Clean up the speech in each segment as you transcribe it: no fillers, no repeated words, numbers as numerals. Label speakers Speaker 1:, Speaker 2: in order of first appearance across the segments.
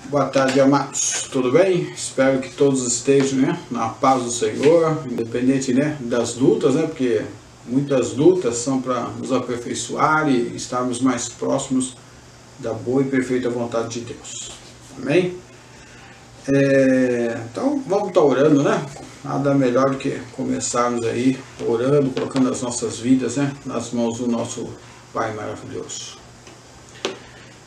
Speaker 1: Boa tarde, amados. Tudo bem? Espero que todos estejam, na paz do Senhor, independente, das lutas, porque muitas lutas são para nos aperfeiçoar e estarmos mais próximos da boa e perfeita vontade de Deus. Amém? Então, vamos estar orando, Nada melhor do que começarmos aí orando, colocando as nossas vidas, nas mãos do nosso Pai maravilhoso.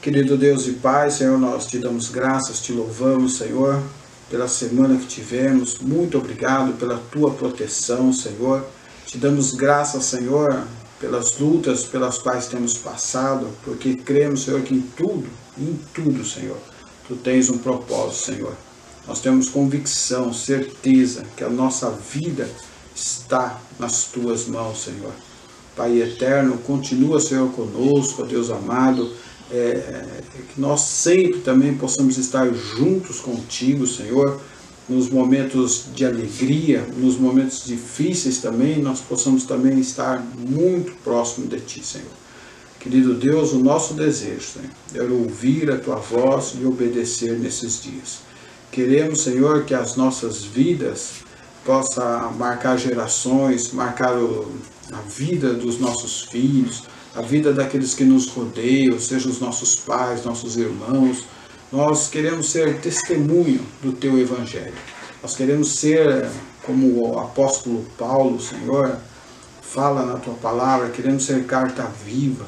Speaker 1: Querido Deus e Pai, Senhor, nós te damos graças, te louvamos, Senhor, pela semana que tivemos. Muito obrigado pela tua proteção, Senhor. Te damos graças, Senhor, pelas lutas pelas quais temos passado, porque cremos, Senhor, que em tudo, Senhor, tu tens um propósito, Senhor. Nós temos convicção, certeza que a nossa vida está nas tuas mãos, Senhor. Pai eterno, continua, Senhor, conosco, ó Deus amado, que nós sempre também possamos estar juntos contigo, Senhor, nos momentos de alegria, nos momentos difíceis também, nós possamos também estar muito próximo de ti, Senhor. Querido Deus, o nosso desejo, Senhor, é ouvir a tua voz e obedecer nesses dias. Queremos, Senhor, que as nossas vidas possam marcar gerações, marcar a vida dos nossos filhos, a vida daqueles que nos rodeiam, sejam os nossos pais, nossos irmãos. Nós queremos ser testemunho do teu evangelho. Nós queremos ser, como o apóstolo Paulo, Senhor, fala na tua palavra, queremos ser carta viva.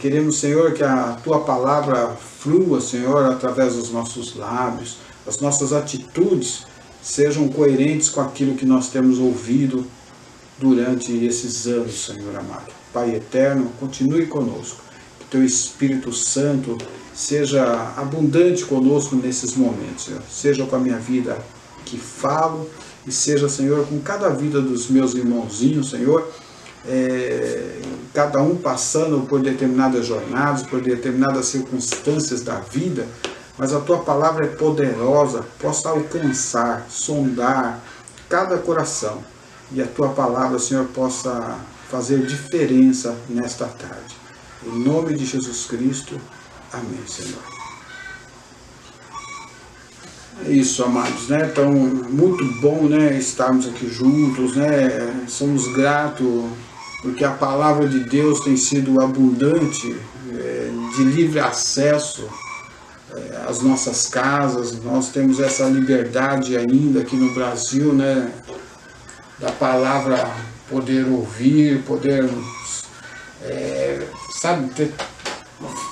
Speaker 1: Queremos, Senhor, que a tua palavra flua, Senhor, através dos nossos lábios. As nossas atitudes sejam coerentes com aquilo que nós temos ouvido durante esses anos, Senhor amado. Pai eterno, continue conosco. Que teu Espírito Santo seja abundante conosco nesses momentos, Senhor. Seja com a minha vida que falo e seja, Senhor, com cada vida dos meus irmãozinhos, Senhor, cada um passando por determinadas jornadas, por determinadas circunstâncias da vida, mas a tua palavra é poderosa, possa alcançar, sondar cada coração e a tua palavra, Senhor, possa fazer diferença nesta tarde. Em nome de Jesus Cristo, amém, Senhor. É isso, amados, Então, muito bom, estarmos aqui juntos, Somos gratos porque a palavra de Deus tem sido abundante, de livre acesso às nossas casas. Nós temos essa liberdade ainda aqui no Brasil, da palavra poder ouvir, poder, ter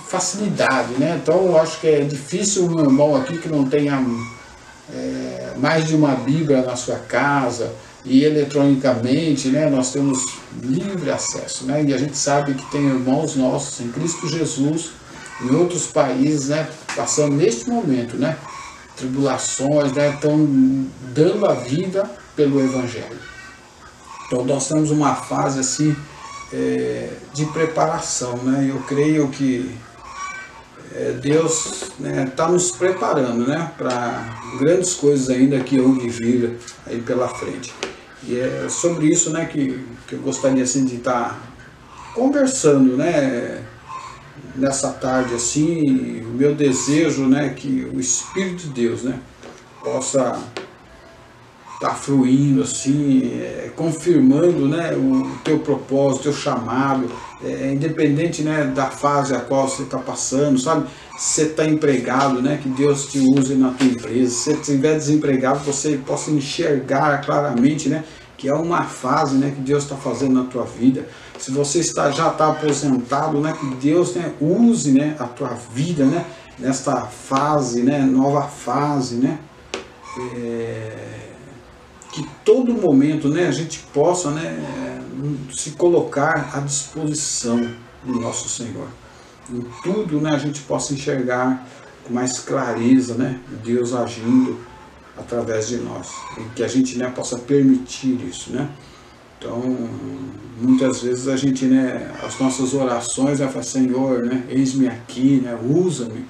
Speaker 1: facilidade, Então, eu acho que é difícil um irmão aqui que não tenha mais de uma Bíblia na sua casa, e eletronicamente, nós temos livre acesso, E a gente sabe que tem irmãos nossos em Cristo Jesus, em outros países, passando neste momento, tribulações, estão dando a vida pelo Evangelho. Então nós temos uma fase assim de preparação, Eu creio que Deus está nos preparando, para grandes coisas ainda que hão de vir aí pela frente. E é sobre isso, que eu gostaria assim de estar conversando, nessa tarde assim. O meu desejo, que o Espírito de Deus, possa estar fluindo assim, confirmando, o teu propósito, o teu chamado, independente, da fase a qual você está passando, sabe? Se você está empregado, que Deus te use na tua empresa. Se você estiver desempregado, você possa enxergar claramente, que é uma fase, que Deus está fazendo na tua vida. Se você já está aposentado, que Deus use a tua vida, nesta fase, nova fase, que todo momento, a gente possa, se colocar à disposição do nosso Senhor. Em tudo, a gente possa enxergar com mais clareza, Deus agindo através de nós. E que a gente, possa permitir isso, Então, muitas vezes a gente, as nossas orações, fala, Senhor, eis-me aqui, usa-me.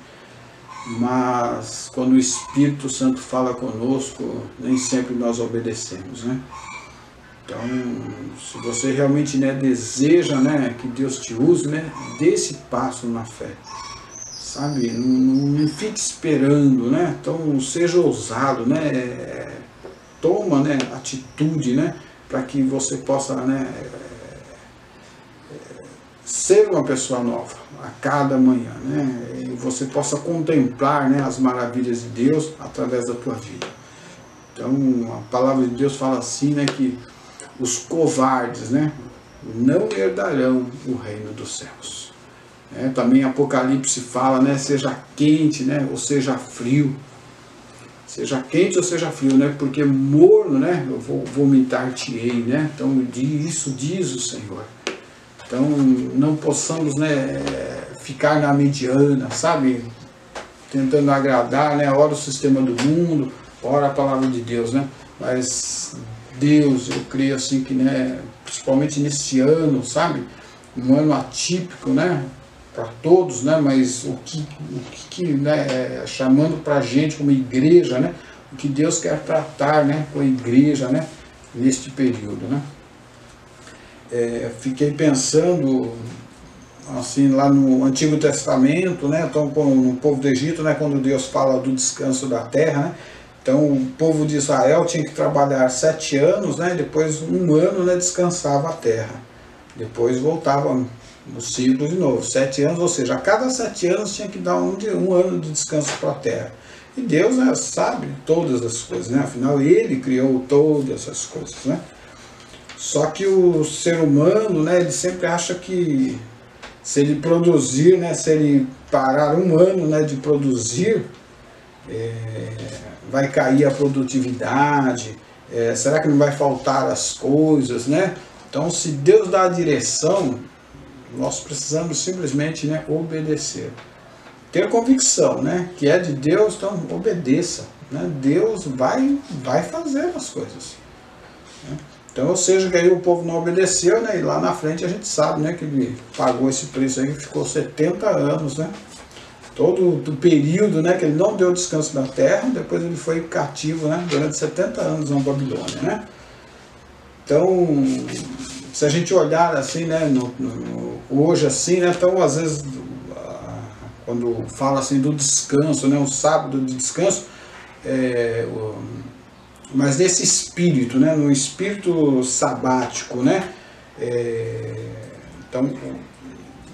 Speaker 1: Mas quando o Espírito Santo fala conosco, nem sempre nós obedecemos, Então, se você realmente deseja, que Deus te use, dê esse passo na fé. sabe? Não fique esperando, né? Então seja ousado, né? Toma, né, atitude, né, para que você possa, né, ser uma pessoa nova a cada manhã, né? E você possa contemplar, né, as maravilhas de Deus através da tua vida. Então a palavra de Deus fala assim, né, que os covardes, né, não herdarão o reino dos céus. Também Apocalipse fala, né, seja quente, né, ou seja frio. Seja quente ou seja frio, né? Porque morno, né? Eu vou vomitar-te-ei, né? Então isso diz o Senhor. Então não possamos, né, ficar na mediana, sabe? Tentando agradar, né? Ora o sistema do mundo, ora a palavra de Deus, né? Mas Deus, eu creio assim que, né, principalmente nesse ano, sabe? Um ano atípico, né? Para todos, né? Mas o que né, chamando para a gente como igreja, né? O que Deus quer tratar, né, com a igreja, né, neste período, né? Fiquei pensando assim lá no Antigo Testamento, né? Então no povo do Egito, né, quando Deus fala do descanso da terra, né? Então o povo de Israel tinha que trabalhar 7 anos, né? Depois 1 ano, né, descansava a terra. Depois voltava no ciclo de novo, 7 anos, ou seja, a cada 7 anos tinha que dar um ano de descanso para a terra. E Deus, né, sabe todas as coisas, né? Afinal, Ele criou todas as coisas, né? Só que o ser humano, né, ele sempre acha que se ele produzir, né, se ele parar 1 ano, né, de produzir, vai cair a produtividade, será que não vai faltar as coisas, né? Então, se Deus dá a direção, nós precisamos simplesmente, né, obedecer. Ter convicção, né, que é de Deus, então obedeça. Né? Deus vai fazer as coisas. Né? Então, ou seja, que aí o povo não obedeceu, né, e lá na frente a gente sabe, né, que ele pagou esse preço aí, que ficou 70 anos, né? Todo o período, né, que ele não deu descanso da terra, depois ele foi cativo, né, durante 70 anos na Babilônia, né? Então, se a gente olhar assim, né, hoje assim, né, então às vezes quando fala assim do descanso, né, o sábado de descanso, mas nesse espírito, né, no espírito sabático, né, então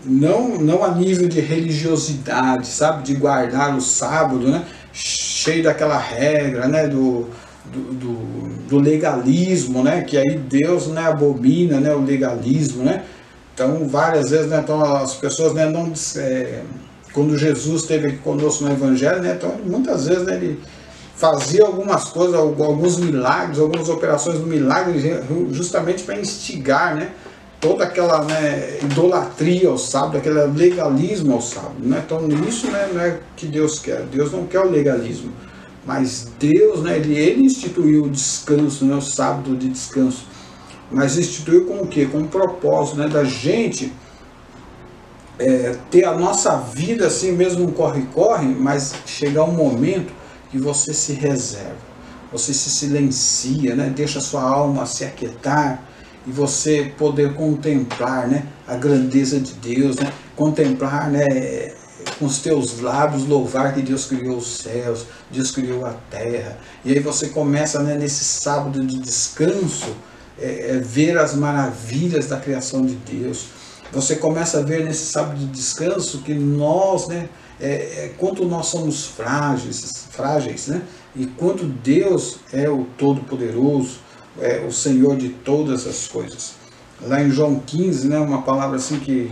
Speaker 1: não a nível de religiosidade, sabe, de guardar o sábado, né, cheio daquela regra, né, do legalismo, né, que aí Deus, né, abomina, né, o legalismo, né. Então várias vezes, né, então as pessoas, né, não quando Jesus esteve aqui conosco no Evangelho, né, então muitas vezes, né, ele fazia algumas coisas, alguns milagres, algumas operações do milagre, justamente para instigar, né, toda aquela, né, idolatria ao sábado, aquele legalismo ao sábado, né. Então isso, né, não é o que Deus quer. Deus não quer o legalismo. Mas Deus, né, ele instituiu o descanso, né, o sábado de descanso. Mas instituiu com o quê? Com o propósito, né, da gente ter a nossa vida assim mesmo, um corre-corre, mas chegar um momento que você se reserva, você se silencia, né, deixa a sua alma se aquietar e você poder contemplar, né, a grandeza de Deus, né, contemplar, né, com os teus lábios louvar que Deus criou os céus, Deus criou a terra. E aí você começa, né, nesse sábado de descanso, ver as maravilhas da criação de Deus. Você começa a ver nesse sábado de descanso que nós, né, quanto nós somos frágeis, né, e quanto Deus é o Todo-Poderoso, o Senhor de todas as coisas. Lá em João 15, né, uma palavra assim que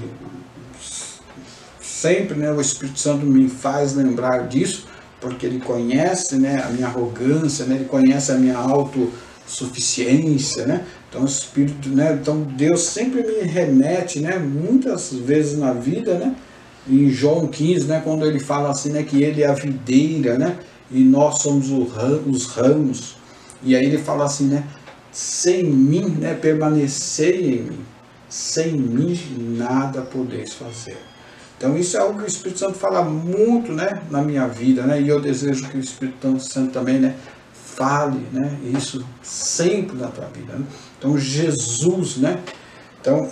Speaker 1: sempre, né, o Espírito Santo me faz lembrar disso, porque ele conhece, né, a minha arrogância, né, ele conhece a minha autossuficiência, né? Então o Espírito, né, então Deus sempre me remete, né, muitas vezes na vida, né, em João 15, né, quando ele fala assim, né, que ele é a videira, né, e nós somos os ramos. E aí ele fala assim, né, sem mim, né, permanecei em mim, sem mim nada podeis fazer. Então isso é algo que o Espírito Santo fala muito, né, na minha vida, né, e eu desejo que o Espírito Santo também, né, fale, né, isso sempre na tua vida, né? Então Jesus, né, então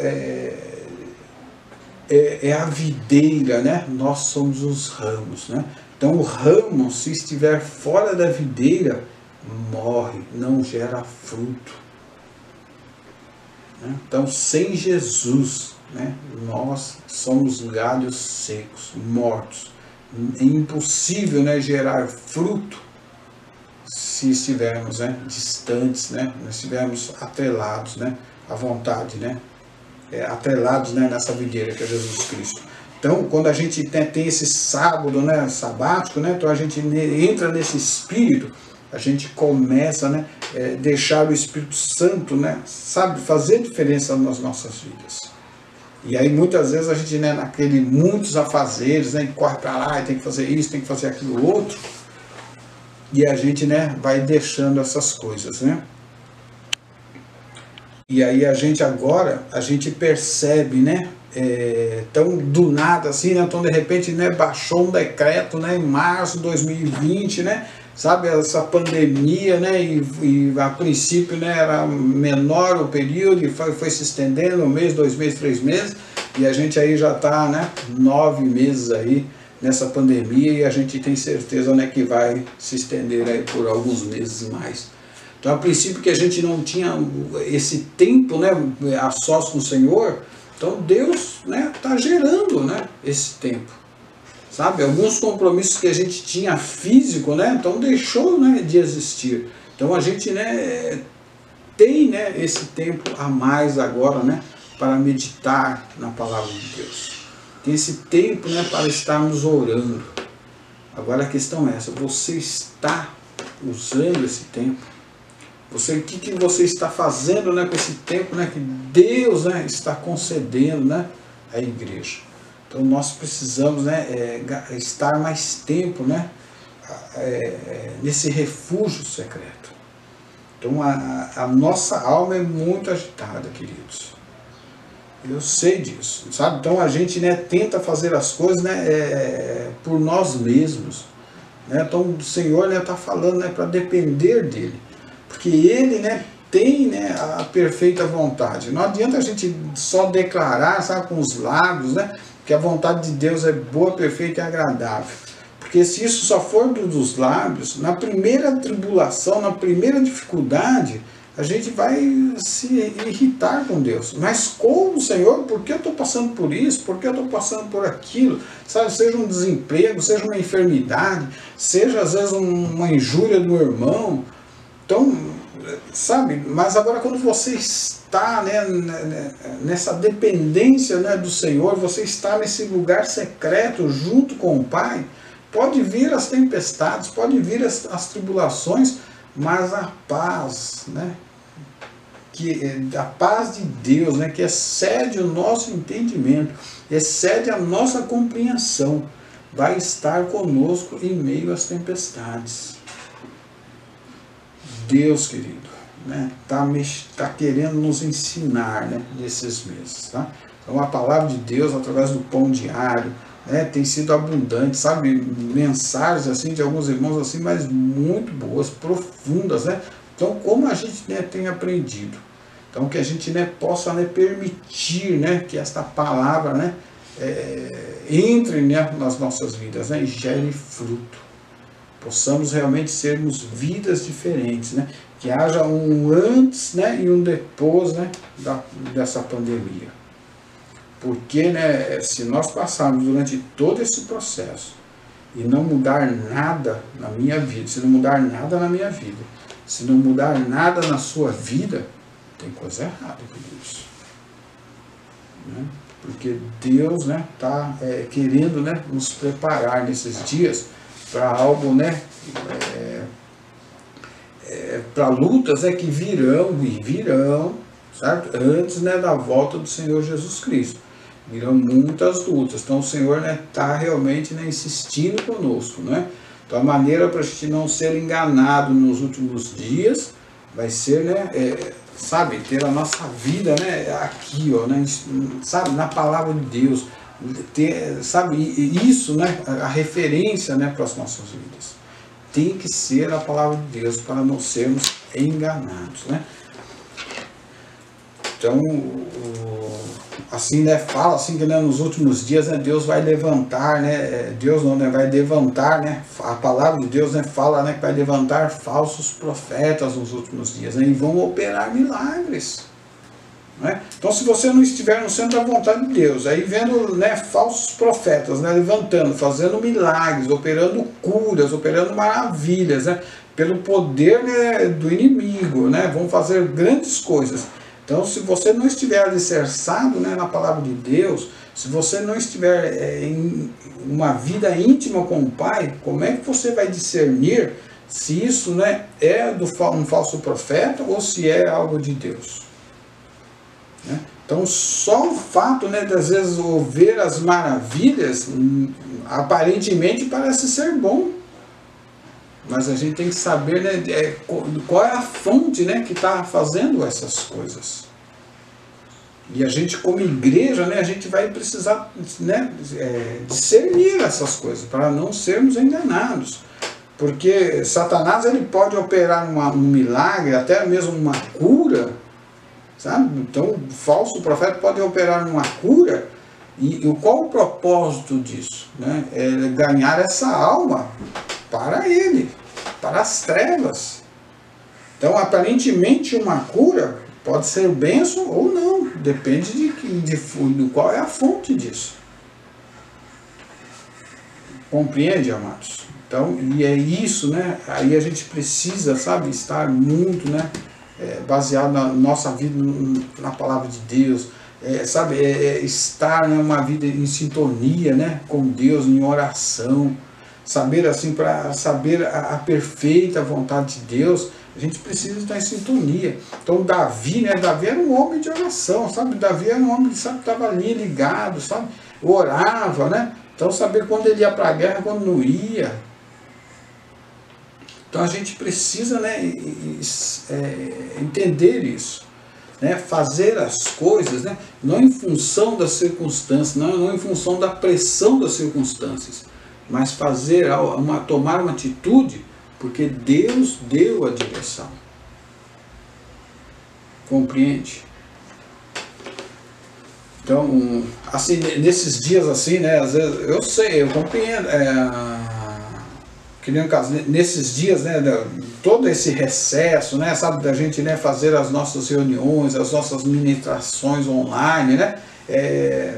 Speaker 1: é a videira, né? Nós somos os ramos, né? Então o ramo, se estiver fora da videira, morre, não gera fruto. Então, sem Jesus, né, nós somos galhos secos, mortos. É impossível, né, gerar fruto se estivermos, né, distantes, né, se estivermos atrelados, né, à vontade, né, atrelados, né, nessa videira que é Jesus Cristo. Então, quando a gente tem esse sábado, né, sabático, né, então a gente entra nesse espírito, a gente começa, né, deixar o Espírito Santo, né, sabe, fazer diferença nas nossas vidas. E aí muitas vezes a gente, né, naquele muitos afazeres, né, corre para lá e tem que fazer isso, tem que fazer aquilo outro, e a gente, né, vai deixando essas coisas, né. E aí a gente agora, a gente percebe, né, tão do nada assim, né, então de repente, né, baixou um decreto, né, em março de 2020, né, sabe, essa pandemia, né, e a princípio, né, era menor o período e foi se estendendo, 1 mês, 2 meses, 3 meses, e a gente aí já está, né, 9 meses aí nessa pandemia e a gente tem certeza, né, que vai se estender aí por alguns meses mais. Então, a princípio que a gente não tinha esse tempo, né, a sós com o Senhor, então Deus, né, está gerando, né, esse tempo. Sabe, alguns compromissos que a gente tinha físico, né, então deixou, né, de existir. Então a gente, né, tem, né, esse tempo a mais agora, né, para meditar na palavra de Deus. Tem esse tempo, né, para estarmos orando. Agora a questão é essa: você está usando esse tempo? O que você está fazendo, né, com esse tempo, né, que Deus, né, está concedendo, né, à igreja? Então nós precisamos, né, estar mais tempo, né, nesse refúgio secreto. Então a nossa alma é muito agitada, queridos. Eu sei disso, sabe? Então a gente, né, tenta fazer as coisas, né, por nós mesmos. Né? Então o Senhor está falando, né, para depender dele. Porque ele, né, tem, né, a perfeita vontade. Não adianta a gente só declarar, sabe, com os lábios, né, que a vontade de Deus é boa, perfeita e agradável. Porque se isso só for dos lábios, na primeira tribulação, na primeira dificuldade, a gente vai se irritar com Deus. Mas como, Senhor, por que eu estou passando por isso? Por que eu estou passando por aquilo? Sabe, seja um desemprego, seja uma enfermidade, seja às vezes uma injúria do irmão. Então, sabe, mas agora quando você está, né, nessa dependência, né, do Senhor, você está nesse lugar secreto junto com o Pai, pode vir as tempestades, pode vir as tribulações, mas a paz, né, a paz de Deus, né, que excede o nosso entendimento, excede a nossa compreensão, vai estar conosco em meio às tempestades. Deus, querido, né, tá querendo nos ensinar, né, nesses meses. Tá? Então a palavra de Deus, através do pão diário, né, tem sido abundante, sabe, mensagens assim de alguns irmãos assim, mas muito boas, profundas, né? Então como a gente, né, tem aprendido. Então que a gente, né, possa, né, permitir, né, que esta palavra, né, entre, né, nas nossas vidas, né, e gere fruto. Possamos realmente sermos vidas diferentes, né? Que haja um antes, né, e um depois, né, dessa pandemia. Porque, né, se nós passarmos durante todo esse processo e não mudar nada na minha vida, se não mudar nada na minha vida, se não mudar nada na sua vida, tem coisa errada, queridos. Né? Porque Deus, né, está querendo, né, nos preparar nesses dias para algo, né, para lutas, né, que virão, certo? Antes, né, da volta do Senhor Jesus Cristo. Virão muitas lutas. Então o Senhor, né, está realmente, né, insistindo conosco. Né? Então a maneira para a gente não ser enganado nos últimos dias vai ser, né, sabe, ter a nossa vida, né, aqui, ó, né, sabe, na palavra de Deus. Ter, sabe, isso, né, a referência, né, para as nossas vidas tem que ser a palavra de Deus para não sermos enganados, né? Então assim, né, fala assim que, né, nos últimos dias, né, Deus vai levantar, né, Deus não, né, vai levantar, né, a palavra de Deus, né, fala, né, que vai levantar falsos profetas nos últimos dias, né, e vão operar milagres, né? Então, se você não estiver no centro da vontade de Deus, aí vendo, né, falsos profetas, né, levantando, fazendo milagres, operando curas, operando maravilhas, né, pelo poder, né, do inimigo, né, vão fazer grandes coisas. Então, se você não estiver alicerçado, né, na palavra de Deus, se você não estiver em uma vida íntima com o Pai, como é que você vai discernir se isso, né, é um falso profeta ou se é algo de Deus? Né? Então, só o fato, né, de às vezes ver as maravilhas, aparentemente parece ser bom. Mas a gente tem que saber, né, qual é a fonte, né, que está fazendo essas coisas. E a gente, como igreja, né, a gente vai precisar, né, discernir essas coisas, para não sermos enganados. Porque Satanás, ele pode operar um milagre, até mesmo uma cura, sabe? Então, o falso profeta pode operar uma cura, e qual o propósito disso? Né? É ganhar essa alma para ele, para as trevas. Então, aparentemente, uma cura pode ser bênção ou não, depende de qual é a fonte disso. Compreende, amados? Então, e é isso, né? Aí a gente precisa, sabe, estar muito, né, baseado na nossa vida, na palavra de Deus, sabe, estar numa vida em sintonia, né, com Deus, em oração, saber assim, para saber a perfeita vontade de Deus, a gente precisa estar em sintonia. Então Davi, né, Davi era um homem de oração, sabe, Davi era um homem que estava ali ligado, sabe, orava, né, então saber quando ele ia para a guerra, quando não ia. Então a gente precisa, né, entender isso, né, fazer as coisas, né, não em função das circunstâncias, não em função da pressão das circunstâncias, mas tomar uma atitude porque Deus deu a direção. Compreende? Então, assim, nesses dias assim, né, às vezes, eu sei, eu compreendo, que nem no caso, nesses dias, né, todo esse recesso, né, sabe, da gente, né, fazer as nossas reuniões, as nossas ministrações online, né,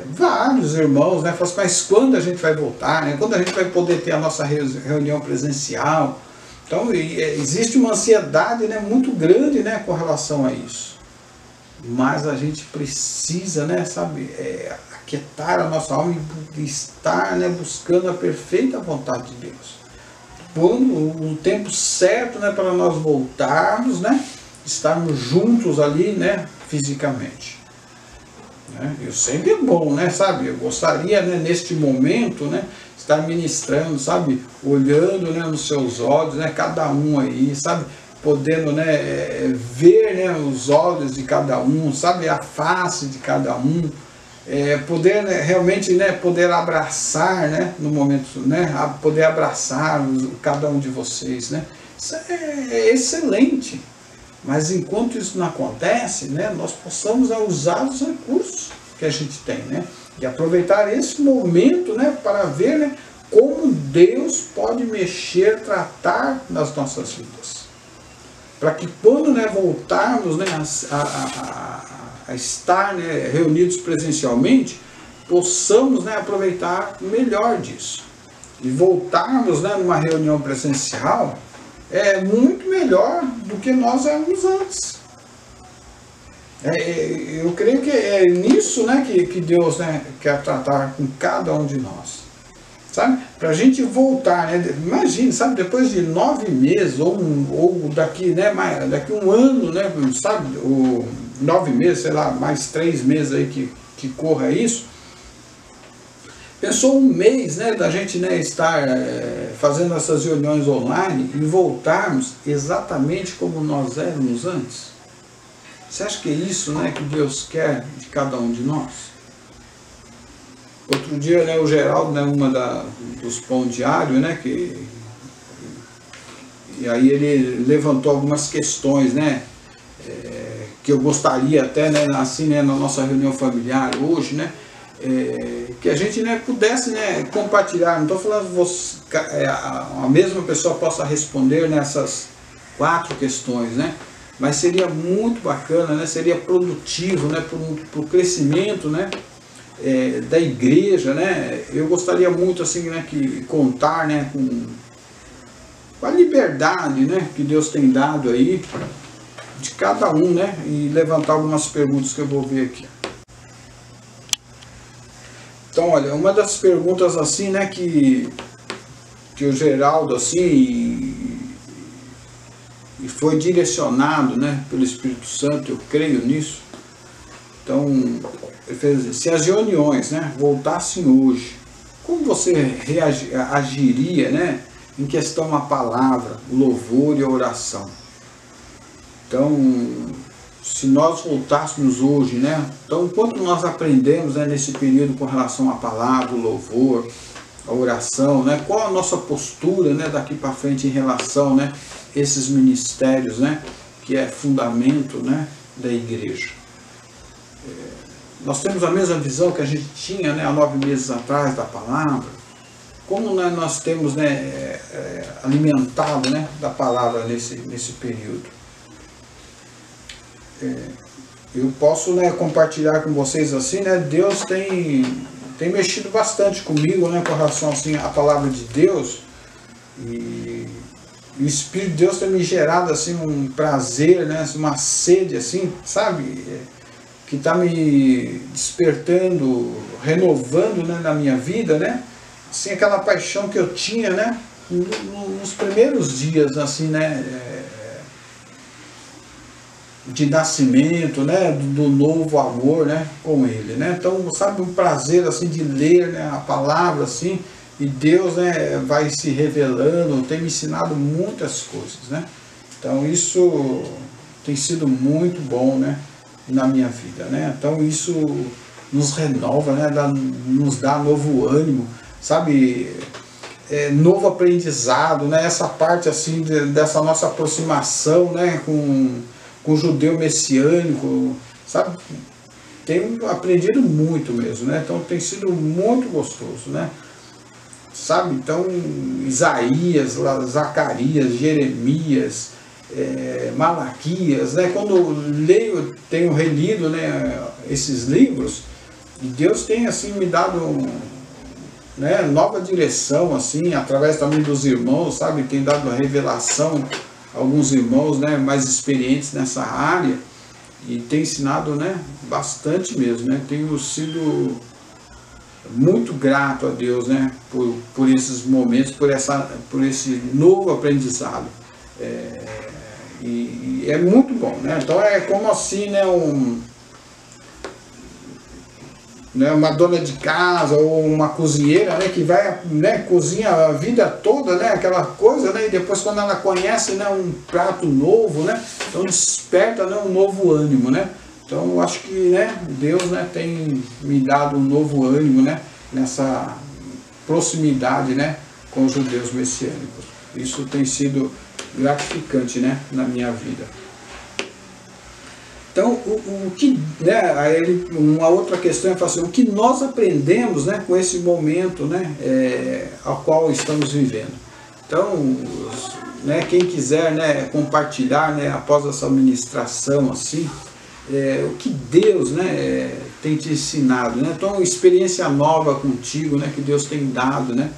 Speaker 1: vários irmãos, né, falam, mas quando a gente vai voltar, né, quando a gente vai poder ter a nossa reunião presencial? Então, existe uma ansiedade, né, muito grande, né, com relação a isso. Mas a gente precisa, né, sabe, aquietar a nossa alma e estar, né, buscando a perfeita vontade de Deus. O tempo certo, né, para nós voltarmos, né, estarmos juntos ali, né, fisicamente. Né? Eu sempre é bom, né, sabe, eu gostaria, né, neste momento, né, estar ministrando, sabe, olhando, né, nos seus olhos, né, cada um aí, sabe, podendo, né, ver, né, os olhos de cada um, sabe, a face de cada um, poder, né, realmente, né, poder abraçar, né, no momento, né, poder abraçar cada um de vocês, né, isso é excelente. Mas enquanto isso não acontece, né, nós possamos usar os recursos que a gente tem, né, e aproveitar esse momento, né, para ver, né, como Deus pode mexer, tratar nas nossas vidas. Para que quando, né, voltarmos, né, a estar, né, reunidos presencialmente, possamos, né, aproveitar melhor disso. E voltarmos, né, numa reunião presencial muito melhor do que nós éramos antes. Eu creio que é nisso, né, que Deus, né, quer tratar com cada um de nós. Sabe? Para a gente voltar, né? Imagine, sabe, depois de 9 meses, ou daqui, né, daqui um ano, né, sabe, ou 9 meses, sei lá, mais 3 meses aí que corra isso. Pensou um mês, né, da gente, né, estar fazendo essas reuniões online e voltarmos exatamente como nós éramos antes? Você acha que é isso, né, que Deus quer de cada um de nós? Outro dia, né, o Geraldo, né, dos Pão Diário, né, e aí ele levantou algumas questões, né, que eu gostaria até, né, assim, né, na nossa reunião familiar hoje, né, que a gente, né, pudesse, né, compartilhar. Não estou falando que a mesma pessoa possa responder nessas 4 questões, né, mas seria muito bacana, né, seria produtivo, né, para o crescimento, né, da igreja, né. Eu gostaria muito, assim, né, que contar, né, com a liberdade, né, que Deus tem dado aí de cada um, né, e levantar algumas perguntas que eu vou ver aqui. Então, olha, uma das perguntas assim, né, que o Geraldo assim e foi direcionado, né, pelo Espírito Santo, eu creio nisso. Então, ele fez assim: se as reuniões, né, voltassem hoje, como você agiria, né, em questão à palavra, o louvor e a oração? Então, se nós voltássemos hoje, né? Então, quanto nós aprendemos, né, nesse período com relação à palavra, o louvor, a oração, né? Qual a nossa postura, né, daqui para frente em relação, né, a esses ministérios, né, que é fundamento, né, da igreja? Nós temos a mesma visão que a gente tinha, né, há 9 meses atrás da palavra. Como, né, nós temos, né, alimentado, né, da palavra nesse período? Eu posso, né, compartilhar com vocês assim, né, Deus tem mexido bastante comigo, né, com relação assim à palavra de Deus, e o Espírito de Deus tem me gerado assim um prazer, né, uma sede assim, sabe, que está me despertando, renovando, né, na minha vida, né, assim, aquela paixão que eu tinha, né, nos primeiros dias assim, né, de nascimento, né, do novo amor, né, com ele, né. Então, sabe, um prazer assim de ler, né, a palavra assim, e Deus, né, vai se revelando, tem me ensinado muitas coisas, né. Então isso tem sido muito bom, né, na minha vida, né. Então isso nos renova, né, nos dá novo ânimo, sabe, novo aprendizado, né, essa parte assim dessa nossa aproximação, né, com o judeu messiânico, sabe? Tenho aprendido muito mesmo, né? Então tem sido muito gostoso, né? Sabe? Então, Isaías, Zacarias, Jeremias, Malaquias, né? Quando eu leio, tenho relido, né, esses livros, e Deus tem assim me dado, né, nova direção, assim, através também dos irmãos, sabe? Tem dado revelação, alguns irmãos, né, mais experientes nessa área, e tem ensinado, né, bastante mesmo, né. Tenho sido muito grato a Deus, né, por esses momentos, por esse novo aprendizado, e é muito bom, né. Então é como assim, né, uma dona de casa ou uma cozinheira, né, que vai, né, cozinha a vida toda, né, aquela coisa, né, e depois quando ela conhece, né, um prato novo, né, então desperta, né, um novo ânimo, né. Então eu acho que, né, Deus, né, tem me dado um novo ânimo, né, nessa proximidade, né, com os judeus messiânicos. Isso tem sido gratificante, né, na minha vida. Então, o que, né, uma outra questão é assim, o que nós aprendemos, né, com esse momento, né, ao qual estamos vivendo. Então, né, quem quiser, né, compartilhar, né, após essa ministração assim, o que Deus, né, tem te ensinado, né? Então, experiência nova contigo, né, que Deus tem dado, né,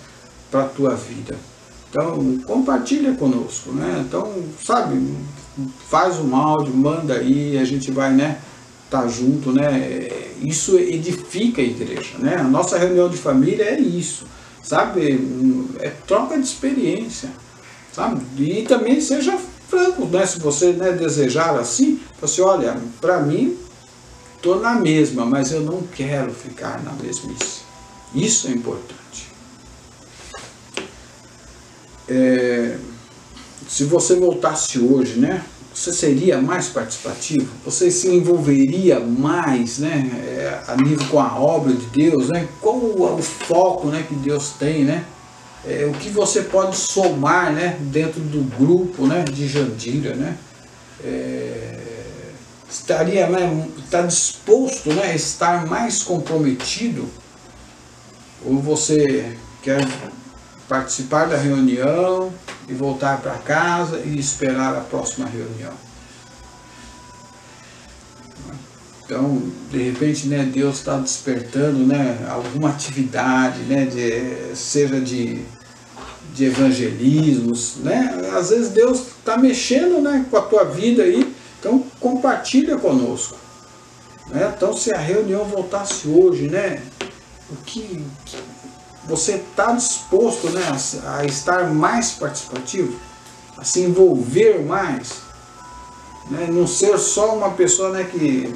Speaker 1: para a tua vida. Então, compartilha conosco, né? Então, sabe, faz um áudio, manda aí, a gente vai, né, tá junto, né? Isso edifica a igreja, né? A nossa reunião de família é isso, sabe? É troca de experiência, sabe? E também seja franco, né? Se você, né, desejar assim, você, olha, para mim, tô na mesma, mas eu não quero ficar na mesmice. Isso é importante. Se você voltasse hoje, né, você seria mais participativo? Você se envolveria mais, né, a nível com a obra de Deus, né? Qual o foco, né, que Deus tem, né? O que você pode somar, né, dentro do grupo, né, de Jandira, né? estaria, né, está disposto, né, a estar mais comprometido? Ou você quer participar da reunião e voltar para casa e esperar a próxima reunião? Então, de repente, né, Deus está despertando, né, alguma atividade, né, seja de evangelismos, né? Às vezes Deus está mexendo, né, com a tua vida aí, então compartilha conosco, né? Então, se a reunião voltasse hoje, né, o que você está disposto, né, a estar mais participativo, a se envolver mais, né, não ser só uma pessoa, né, que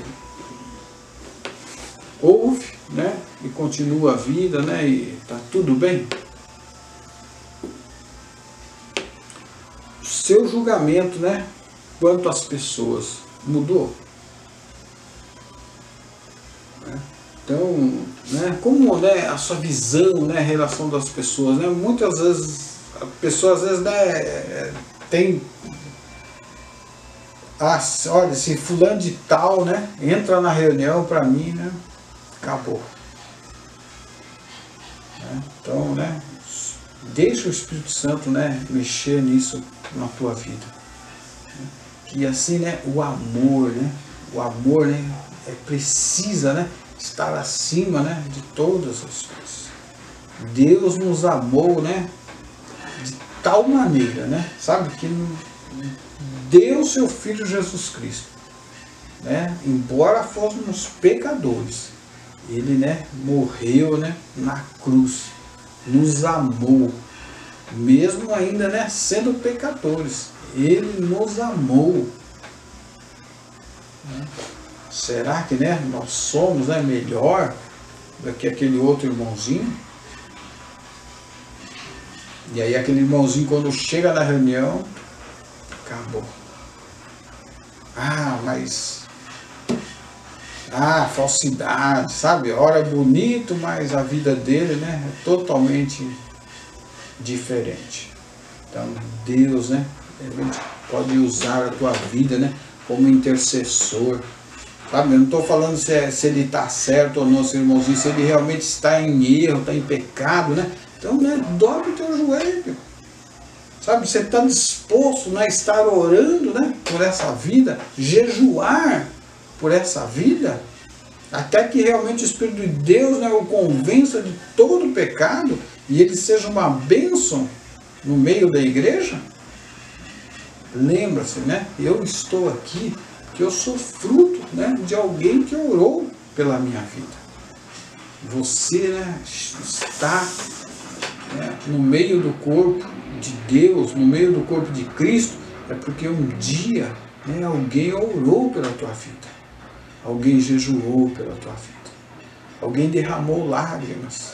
Speaker 1: ouve, né, e continua a vida, né, e tá tudo bem? O seu julgamento, né, quanto às pessoas mudou? Então, né, como, né, a sua visão, né, a relação das pessoas, né, muitas vezes a pessoa às vezes, né, tem, olha, se fulano de tal, né, entra na reunião, para mim, né, acabou. Então, né, deixa o Espírito Santo, né, mexer nisso na tua vida. E assim, né, o amor, né, precisa, né, estar acima, né, de todas as coisas. Deus nos amou, né, de tal maneira, né, sabe, que deu seu Filho Jesus Cristo, né, embora fôssemos pecadores, ele, né, morreu, né, na cruz, nos amou, mesmo ainda, né, sendo pecadores, ele nos amou. Será que, né, nós somos, né, melhor do que aquele outro irmãozinho? E aí aquele irmãozinho, quando chega na reunião, acabou. Falsidade, sabe? Ora bonito, mas a vida dele, né, é totalmente diferente. Então Deus, né, pode usar a tua vida, né, como intercessor. Sabe? Eu não estou falando se ele está certo ou não, seu irmãozinho, se ele realmente está em erro, está em pecado, né? Então, né, dobre o teu joelho. Sabe? Você está disposto, né, a estar orando, né, por essa vida, jejuar por essa vida, até que realmente o Espírito de Deus, né, o convença de todo o pecado e ele seja uma bênção no meio da igreja? Lembra-se, né? Eu estou aqui, que eu sou fruto, né, de alguém que orou pela minha vida. Você, né, está, né, no meio do corpo de Deus, no meio do corpo de Cristo, é porque um dia, né, alguém orou pela tua vida, alguém jejuou pela tua vida, alguém derramou lágrimas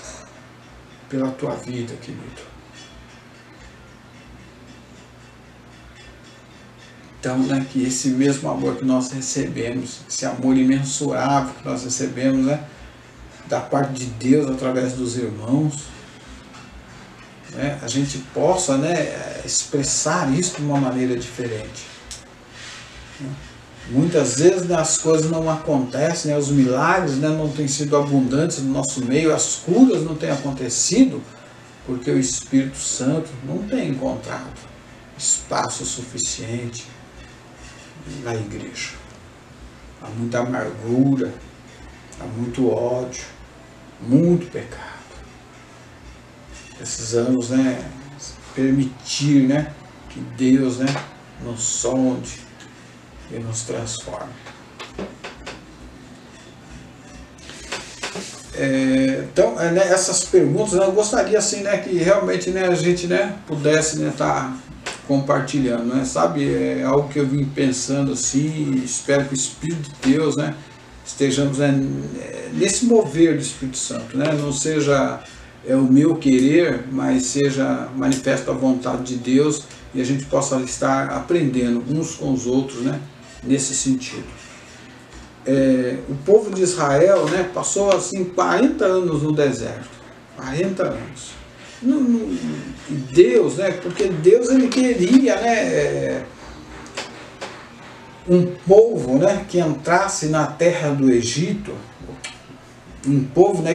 Speaker 1: pela tua vida, querido. Então, né, que esse mesmo amor que nós recebemos, esse amor imensurável que nós recebemos, né, da parte de Deus através dos irmãos, né, a gente possa, né, expressar isso de uma maneira diferente. Muitas vezes, né, as coisas não acontecem, né, os milagres, né, não têm sido abundantes no nosso meio, as curas não têm acontecido, porque o Espírito Santo não tem encontrado espaço suficiente na igreja. Há muita amargura, há muito ódio, muito pecado. Precisamos, né, permitir, né, que Deus, né, nos sonde e nos transforme. Então, né, essas perguntas, eu gostaria assim, né, que realmente, né, a gente, né, pudesse, né, estar compartilhando, né, sabe, é algo que eu vim pensando assim, espero que o Espírito de Deus, né, estejamos, né, nesse mover do Espírito Santo, né, não seja o meu querer, mas seja manifesto a vontade de Deus e a gente possa estar aprendendo uns com os outros, né, nesse sentido. O povo de Israel, né, passou assim 40 anos no deserto, 40 anos. E Deus, né, porque Deus ele queria, né, um povo, né, que entrasse na terra do Egito, um povo, né,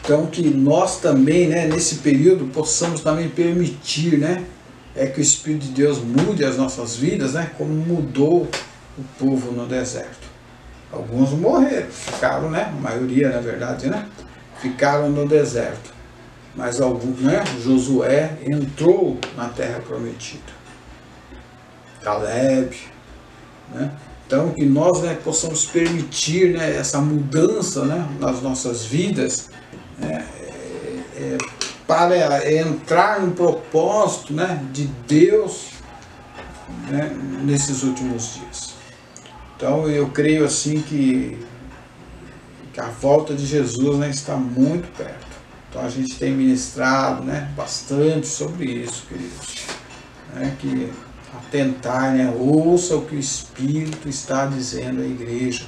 Speaker 1: então que nós também, né, nesse período possamos também permitir, né, que o Espírito de Deus mude as nossas vidas, né, como mudou o povo no deserto. Alguns morreram, ficaram, né, a maioria na verdade, né, ficaram no deserto, mas alguns, né, Josué entrou na terra prometida, Caleb, né, então que nós, né, possamos permitir, né, essa mudança, né, nas nossas vidas, para entrar no propósito, né, de Deus, né, nesses últimos dias. Então eu creio assim que a volta de Jesus, né, está muito perto. Então a gente tem ministrado, né, bastante sobre isso, queridos, né, que atentar, né, ouça o que o Espírito está dizendo à igreja.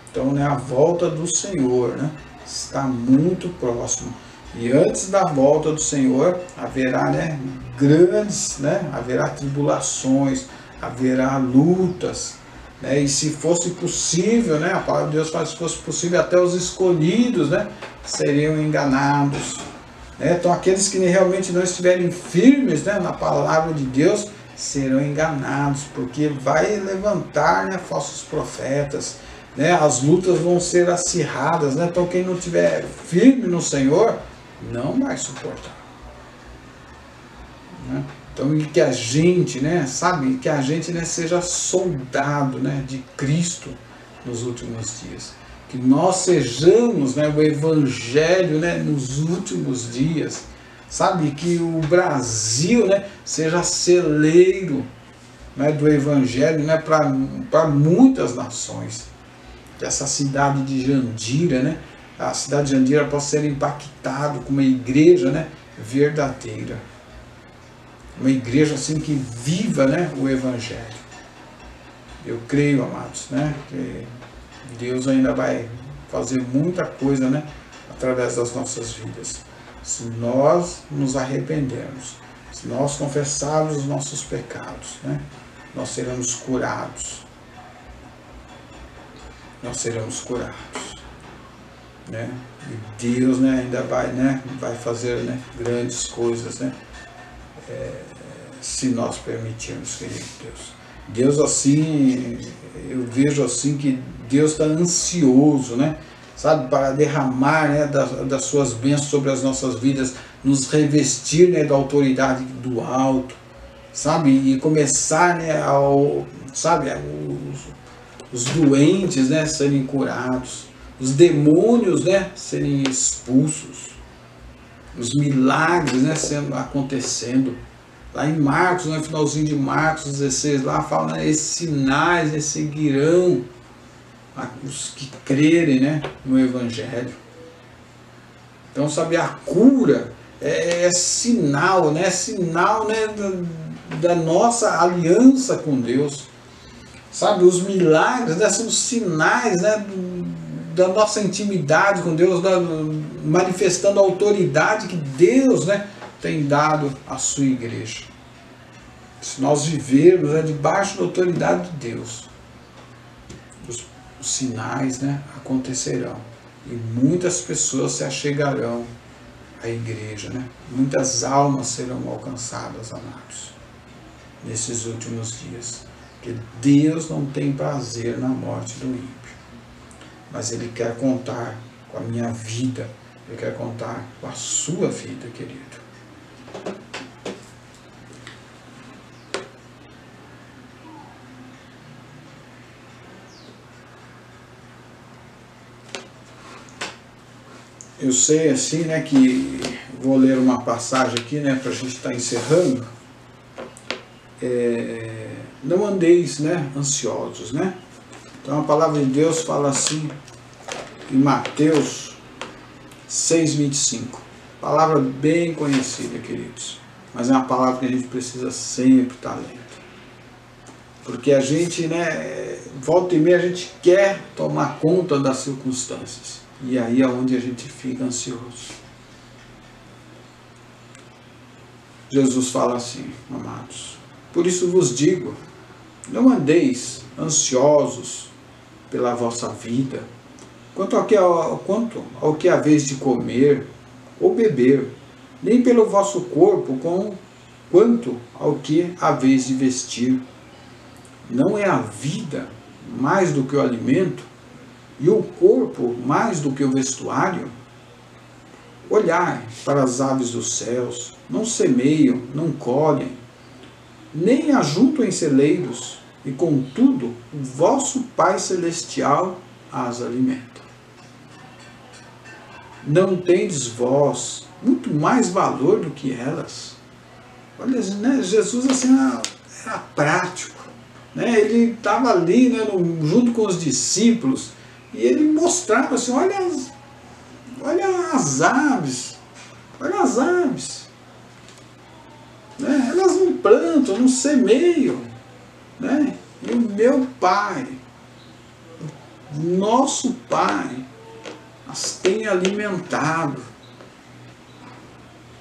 Speaker 1: Então, né, a volta do Senhor, né, está muito próximo. E antes da volta do Senhor haverá, né, grandes, né, haverá tribulações, haverá lutas, né, e se fosse possível, né, a palavra de Deus fala, se fosse possível, até os escolhidos, né, seriam enganados, né? Então aqueles que realmente não estiverem firmes, né, na palavra de Deus serão enganados, porque vai levantar, né, falsos profetas, né, as lutas vão ser acirradas, né? Então quem não estiver firme no Senhor não vai suportar, né? Então, e que a gente, né, sabe, que a gente, né, seja soldado, né, de Cristo nos últimos dias. Que nós sejamos, né, o Evangelho, né, nos últimos dias. Sabe, que o Brasil, né, seja celeiro, né, do Evangelho, né, para muitas nações. Que essa cidade de Jandira, né, a cidade de Jandira possa ser impactada com uma igreja, né, verdadeira. Uma igreja assim que viva, né, o Evangelho. Eu creio, amados, né, que Deus ainda vai fazer muita coisa, né, através das nossas vidas. Se nós nos arrependermos, se nós confessarmos os nossos pecados, né, nós seremos curados. Nós seremos curados, né? E Deus, né, ainda vai, né, vai fazer, né, grandes coisas, né? Se nós permitirmos, querido Deus. Deus assim, eu vejo assim que Deus está ansioso, né, sabe, para derramar, né, das suas bênçãos sobre as nossas vidas, nos revestir, né, da autoridade do alto, sabe, e começar, né, sabe, os doentes, né, serem curados, os demônios, né, serem expulsos, os milagres, né, acontecendo. Lá em Marcos, no finalzinho de Marcos 16, lá fala, né, esses sinais, né, seguirão os que crerem, né, no Evangelho. Então, sabe, a cura é sinal, né, da nossa aliança com Deus. Sabe, os milagres, né, são sinais, né, da nossa intimidade com Deus, manifestando a autoridade que Deus, né, tem dado à sua igreja. Se nós vivermos, né, debaixo da autoridade de Deus, os sinais, né, acontecerão. E muitas pessoas se achegarão à igreja, né? Muitas almas serão alcançadas, amados, nesses últimos dias. Porque Deus não tem prazer na morte do ímpio, mas Ele quer contar com a minha vida, Ele quer contar com a sua vida, querido. Eu sei assim, né, que vou ler uma passagem aqui, né, para a gente estar encerrando. Não andeis, né, ansiosos, né? Então a palavra de Deus fala assim em Mateus 6:25. Palavra bem conhecida, queridos, mas é uma palavra que a gente precisa sempre estar lendo. Porque a gente, né, volta e meia a gente quer tomar conta das circunstâncias. E aí é onde a gente fica ansioso. Jesus fala assim, amados: por isso vos digo, Não andeis ansiosos pela vossa vida, quanto ao que haveis de comer ou beber, nem pelo vosso corpo, quanto ao que haveis de vestir. Não é a vida mais do que o alimento, e o corpo mais do que o vestuário? Olhai para as aves dos céus, não semeiam, não colhem, nem ajuntam em celeiros, e contudo o vosso Pai Celestial as alimenta. Não tendes vós muito mais valor do que elas? Olha, né, Jesus assim era prático, né? Ele estava ali, né, junto com os discípulos, e ele mostrava assim, olha as aves, né? Elas não plantam, não semeiam, né? E o meu Pai, nosso Pai, as tem alimentado.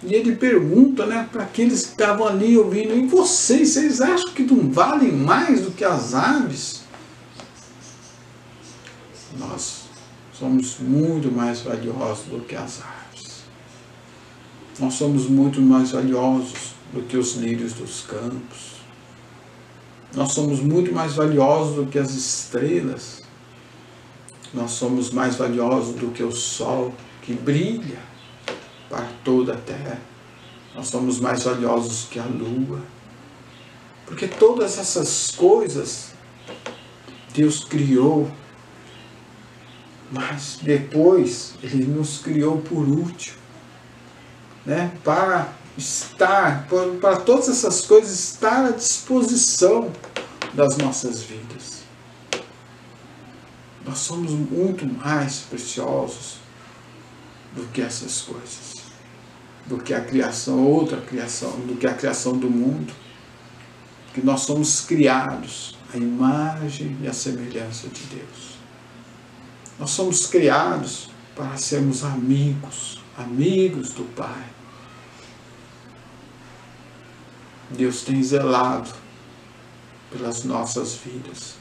Speaker 1: E ele pergunta, né, para aqueles que estavam ali ouvindo, e vocês acham que não valem mais do que as aves? Nós somos muito mais valiosos do que as aves. Nós somos muito mais valiosos do que os lírios dos campos. Nós somos muito mais valiosos do que as estrelas. Nós somos mais valiosos do que o sol que brilha para toda a terra. Nós somos mais valiosos que a lua. Porque todas essas coisas Deus criou, mas depois Ele nos criou por último, né? Para todas essas coisas estar à disposição das nossas vidas. Nós somos muito mais preciosos do que essas coisas, do que a criação, outra criação, do que a criação do mundo, que nós somos criados à imagem e à semelhança de Deus. Nós somos criados para sermos amigos do Pai. Deus tem zelado pelas nossas vidas.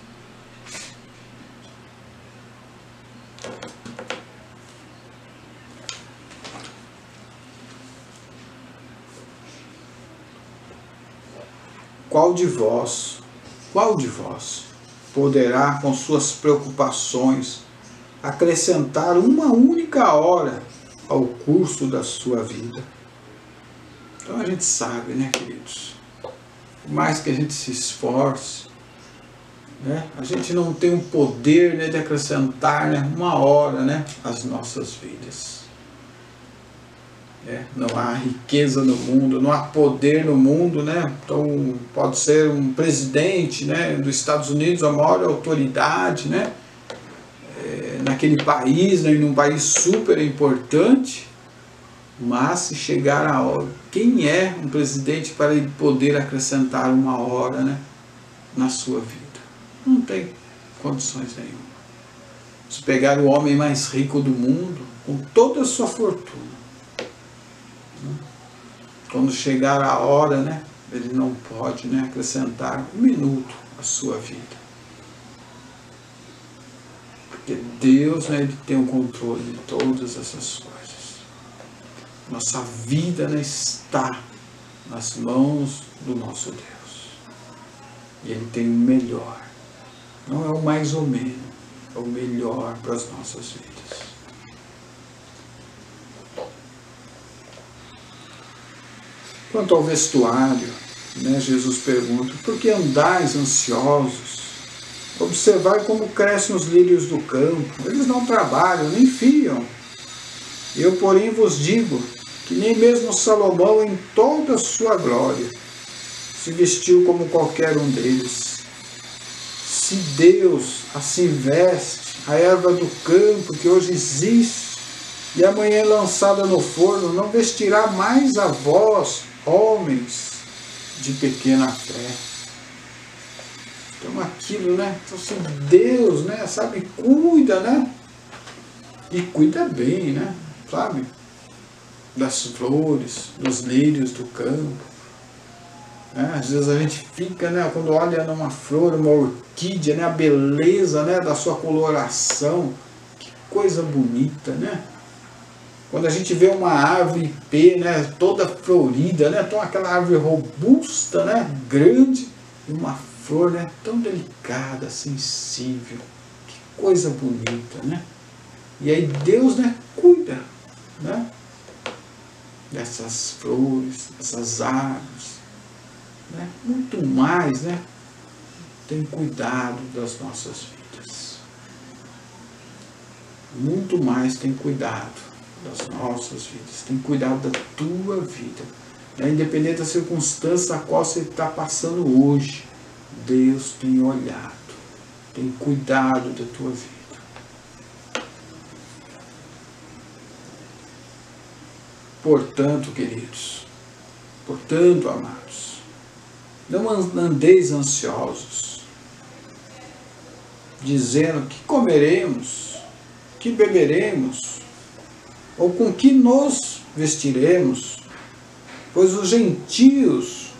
Speaker 1: Qual de vós poderá, com suas preocupações, acrescentar uma única hora ao curso da sua vida? Então a gente sabe, né, queridos? Por mais que a gente se esforce, né, a gente não tem o poder, né, de acrescentar, né, uma hora, né, às nossas vidas. Não há riqueza no mundo, não há poder no mundo, né? Então pode ser um presidente, né, dos Estados Unidos, a maior autoridade, né, naquele país, né, num país super importante, mas se chegar a hora, quem é um presidente para ele poder acrescentar uma hora, né, na sua vida? Não tem condições nenhuma. Se pegar o homem mais rico do mundo, com toda a sua fortuna, quando chegar a hora, né, ele não pode, né, acrescentar um minuto à sua vida. Porque Deus, né, ele tem o controle de todas essas coisas. Nossa vida, né, está nas mãos do nosso Deus. E Ele tem o melhor. Não é o mais ou menos, é o melhor para as nossas vidas. Quanto ao vestuário, né, Jesus pergunta, por que andais ansiosos? Observai como crescem os lírios do campo, eles não trabalham, nem fiam. Eu, porém, vos digo que nem mesmo Salomão, em toda a sua glória, se vestiu como qualquer um deles. Se Deus assim veste a erva do campo que hoje existe e amanhã é lançada no forno, não vestirá mais a vós, homens de pequena fé. Então aquilo, né? Então, assim, Deus, né, sabe, cuida, né? E cuida bem, né? Sabe? Das flores, dos lírios do campo. Né? Às vezes a gente fica, né, quando olha numa flor, uma orquídea, né, a beleza, né, da sua coloração, que coisa bonita, né? Quando a gente vê uma árvore ipê, né, toda florida, né, então aquela árvore robusta, né, grande, e uma flor, né, tão delicada, sensível, que coisa bonita, né? E aí Deus, né, cuida, né, dessas flores, dessas árvores, né, muito mais, né, tem cuidado das nossas vidas, muito mais tem cuidado das nossas vidas, tem cuidado da tua vida, né, independente da circunstância a qual você está passando hoje, Deus tem olhado, tem cuidado da tua vida. Portanto, queridos, portanto, amados, não andeis ansiosos, dizendo que comeremos, que beberemos, ou com que nos vestiremos, pois os gentios,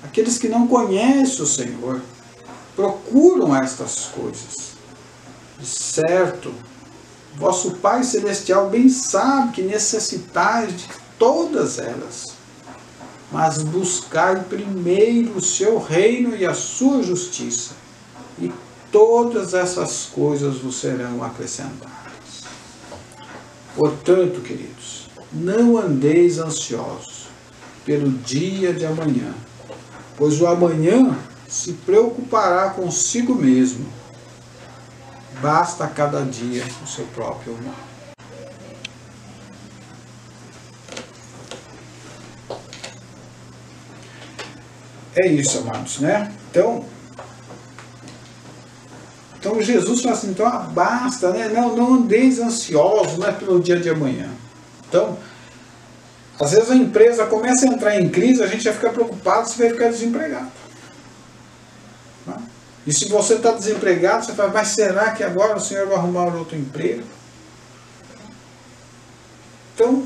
Speaker 1: aqueles que não conhecem o Senhor, procuram estas coisas. De certo, vosso Pai Celestial bem sabe que necessitais de todas elas, mas buscai primeiro o seu reino e a sua justiça, e todas essas coisas vos serão acrescentadas. Portanto, queridos, não andeis ansiosos pelo dia de amanhã, pois o amanhã se preocupará consigo mesmo. Basta a cada dia o seu próprio mal. É isso, amados, né? Então Jesus fala assim, então basta, né? Não andeis ansiosos, né, pelo dia de amanhã. Então, às vezes a empresa começa a entrar em crise, a gente já fica preocupado se vai ficar desempregado. Né? E se você está desempregado, você fala, mas será que agora o Senhor vai arrumar outro emprego? Então,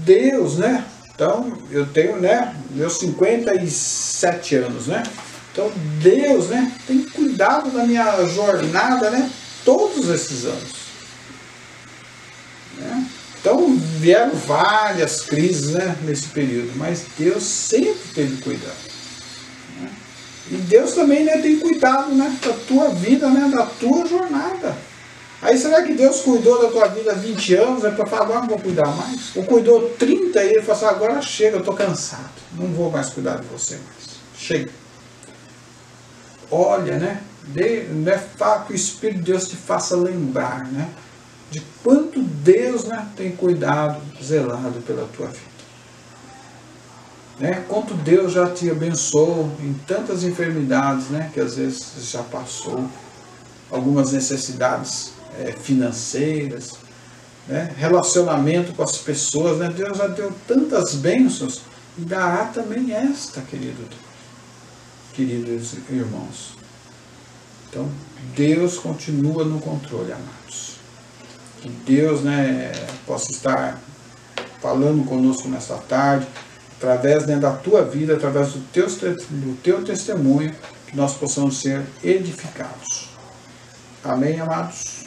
Speaker 1: Deus, né? Então, eu tenho, né, meus 57 anos, né? Então, Deus, né, tem cuidado da minha jornada, né, todos esses anos. Né? Então, vieram várias crises, né, nesse período, mas Deus sempre teve cuidado. Né? E Deus também, né, tem cuidado, né, da tua vida, né, da tua jornada. Aí será que Deus cuidou da tua vida há 20 anos, para falar, agora não vou cuidar mais? Ou cuidou 30 e ele falou assim, agora chega, eu estou cansado, não vou mais cuidar de você mais. Chega. Olha, né, que o Espírito de Deus te faça lembrar, né, de quanto Deus, né, tem cuidado, zelado pela tua vida. Né, quanto Deus já te abençoou em tantas enfermidades, né, que às vezes já passou, algumas necessidades financeiras, né, relacionamento com as pessoas, né, Deus já deu tantas bênçãos e dará também esta, queridos irmãos. Então, Deus continua no controle, amados. Que Deus, né, possa estar falando conosco nessa tarde, através, né, da tua vida, através do teu testemunho, que nós possamos ser edificados. Amém, amados?